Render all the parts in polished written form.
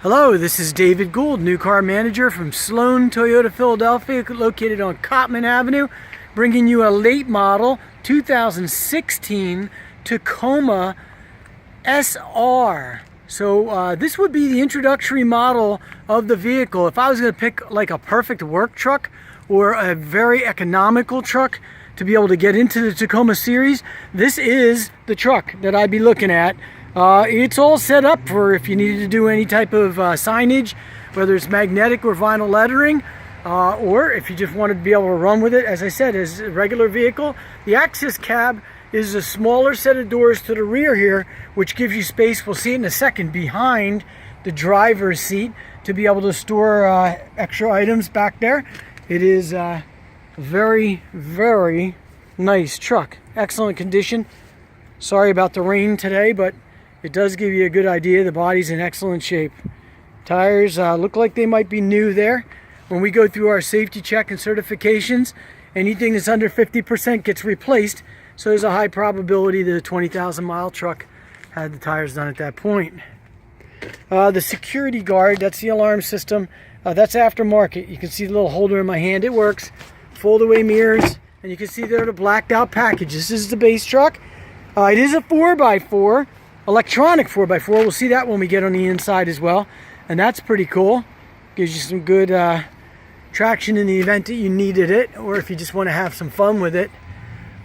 Hello, this is David Gould, new car manager from Sloane Toyota Philadelphia, located on Cotman Avenue, bringing you a late model 2016 Tacoma SR. So this would be the introductory model of the vehicle. If I was going to pick like a perfect work truck or a very economical truck to be able to get into the Tacoma series, this is the truck that I'd be looking at. It's all set up for if you needed to do any type of signage, whether it's magnetic or vinyl lettering, or if you just wanted to be able to run with it, as I said, as a regular vehicle. The access cab is a smaller set of doors to the rear here, which gives you space, we'll see it in a second, behind the driver's seat to be able to store extra items back there. It is a very, very nice truck. Excellent condition. Sorry about the rain today, but it does give you a good idea. The body's in excellent shape. Tires look like they might be new there. When we go through our safety check and certifications, anything that's under 50% gets replaced. So there's a high probability that a 20,000 mile truck had the tires done at that point. The security guard, that's the alarm system. That's aftermarket. You can see the little holder in my hand. It works. Fold away mirrors. And you can see there the blacked out package. This is the base truck. It is a 4x4. Electronic 4x4. We'll see that when we get on the inside as well, and that's pretty cool. Gives you some good traction in the event that you needed it, or if you just want to have some fun with it.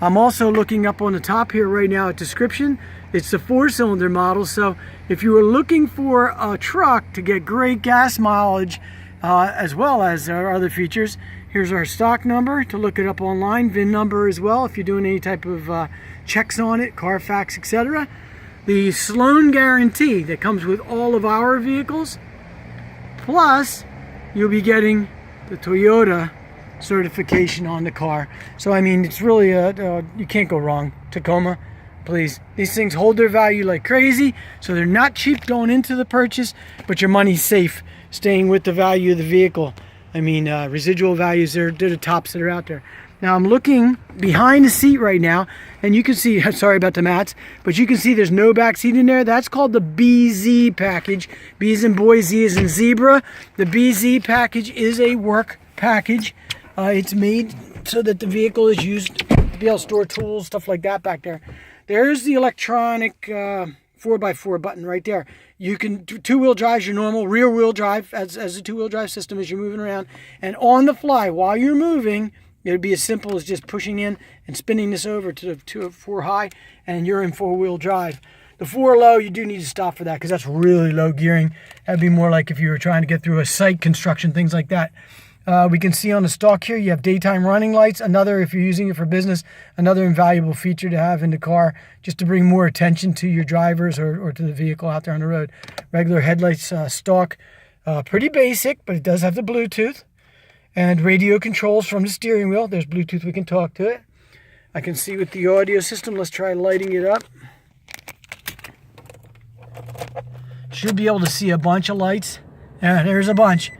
I'm also looking up on the top here right now at description. It's the 4-cylinder model, so if you were looking for a truck to get great gas mileage as well as our other features, here's our stock number to look it up online, VIN number as well if you're doing any type of checks on it, Carfax, etc. The Sloane guarantee that comes with all of our vehicles, plus you'll be getting the Toyota certification on the car. So I mean, it's really you can't go wrong. Tacoma, please. These things hold their value like crazy, so they're not cheap going into the purchase, but your money's safe staying with the value of the vehicle. I mean, residual values, they're the tops that are out there. Now I'm looking behind the seat right now, and you can see, sorry about the mats, but you can see there's no back seat in there. That's called the BZ package. B as in boy, Z as in zebra. The BZ package is a work package. It's made so that the vehicle is used to be able to store tools, stuff like that back there. There's the electronic 4x4 button right there. You can do two-wheel drive, your normal rear-wheel drive as a two-wheel drive system as you're moving around. And on the fly, while you're moving, it would be as simple as just pushing in and spinning this over to a 4 high, and you're in 4-wheel drive. The 4 low, you do need to stop for that because that's really low gearing. That'd be more like if you were trying to get through a site construction, things like that. We can see on the stalk here, you have daytime running lights. Another, if you're using it for business, another invaluable feature to have in the car just to bring more attention to your drivers or to the vehicle out there on the road. Regular headlights stalk, pretty basic, but it does have the Bluetooth. And radio controls from the steering wheel. There's Bluetooth, we can talk to it. I can see with the audio system, let's try lighting it up. Should be able to see a bunch of lights. Yeah, there's a bunch.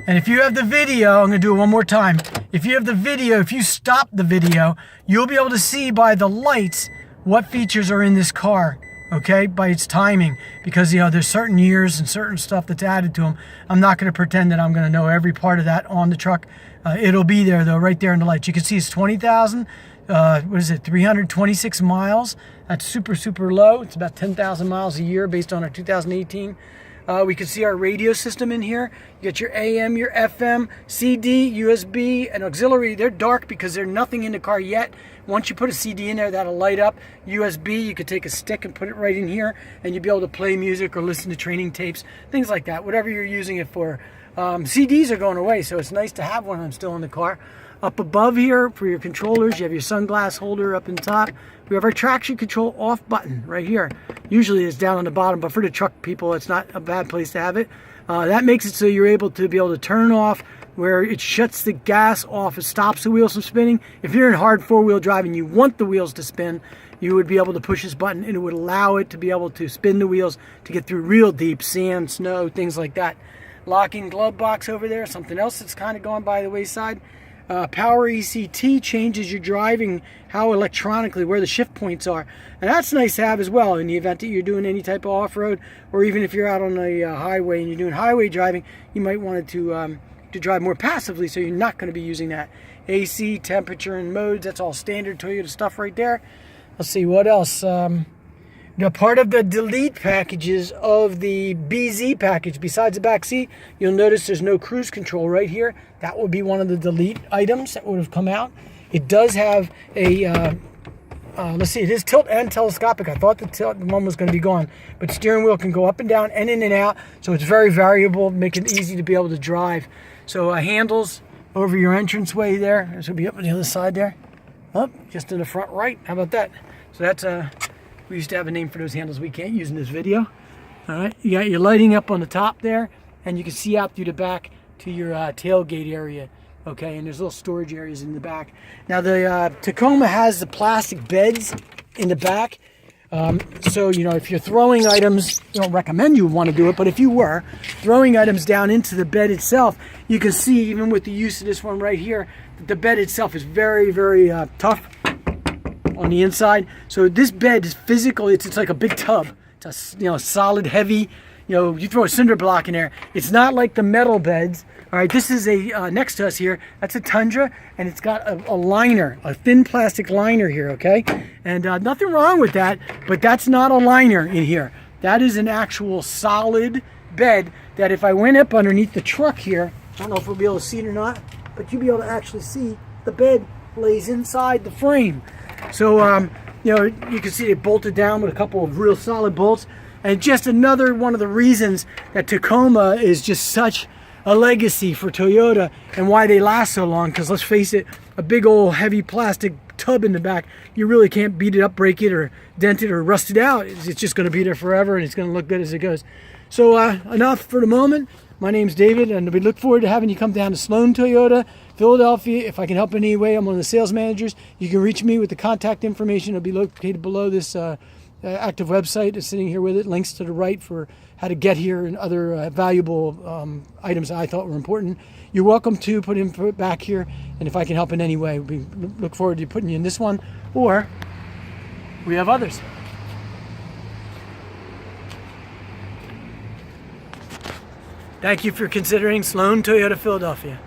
And if you have the video, I'm going to do it one more time. If you have the video, if you stop the video, you'll be able to see by the lights what features are in this car. Okay, by its timing, because there's certain years and certain stuff that's added to them. I'm not going to pretend that I'm going to know every part of that on the truck. It'll be there though, right there in the lights. You can see it's 20,000. 326 miles. That's super, super low. It's about 10,000 miles a year based on our 2018. We can see our radio system in here. You get your AM, your FM, CD, USB, and auxiliary. They're dark because there's nothing in the car yet. Once you put a CD in there, that'll light up. USB, you could take a stick and put it right in here, and you'll be able to play music or listen to training tapes, things like that, whatever you're using it for. CDs are going away, so it's nice to have one of them still in the car. Up above here for your controllers, you have your sunglass holder up in top. We have our traction control off button right here. Usually it's down on the bottom, but for the truck people, it's not a bad place to have it. That makes it so you're able to turn off where it shuts the gas off. It stops the wheels from spinning. If you're in hard 4-wheel drive and you want the wheels to spin, you would be able to push this button and it would allow it to be able to spin the wheels to get through real deep sand, snow, things like that. Locking glove box over there, something else that's kind of gone by the wayside. Power ECT changes your driving, how electronically, where the shift points are. And that's nice to have as well in the event that you're doing any type of off-road, or even if you're out on a highway and you're doing highway driving, you might want it to drive more passively, so you're not going to be using that. AC, temperature, and modes, that's all standard Toyota stuff right there. Let's see, what else? Now, part of the delete packages of the BZ package, besides the back seat, you'll notice there's no cruise control right here. That would be one of the delete items that would have come out. It does have a, let's see, it is tilt and telescopic. I thought the tilt one was going to be gone, but steering wheel can go up and down and in and out, so it's very variable, make it easy to be able to drive. So handles over your entranceway there. This will be up on the other side there. Up, just in the front right. How about that? So that's we used to have a name for those handles we can't use in this video. All right, you got your lighting up on the top there, and you can see out through the back to your tailgate area. Okay, and there's little storage areas in the back. Now the Tacoma has the plastic beds in the back. So, you know, if you're throwing items, I don't recommend you want to do it, but if you were throwing items down into the bed itself, you can see, even with the use of this one right here, that the bed itself is very, very tough on the inside. So this bed is physical. It's like a big tub. It's a, you know, solid, heavy. You know, you throw a cinder block in there. It's not like the metal beds. All right, this is a next to us here. That's a Tundra, and it's got a liner, a thin plastic liner here. Okay, and nothing wrong with that, but that's not a liner in here. That is an actual solid bed that if I went up underneath the truck here, I don't know if we'll be able to see it or not, but you'll be able to actually see the bed lays inside the frame. So, you know, you can see it bolted down with a couple of real solid bolts. And just another one of the reasons that Tacoma is just such a legacy for Toyota and why they last so long. Because let's face it, a big old heavy plastic tub in the back, you really can't beat it up, break it, or dent it, or rust it out. It's just going to be there forever, and it's going to look good as it goes. So enough for the moment. My name's David, and we look forward to having you come down to Sloane Toyota, Philadelphia. If I can help in any way, I'm one of the sales managers. You can reach me with the contact information. It'll be located below this active website. Is sitting here with it. Links to the right for how to get here and other valuable items that I thought were important. You're welcome to put input back here, and if I can help in any way, we look forward to putting you in this one, or we have others. Thank you for considering Sloane Toyota Philadelphia.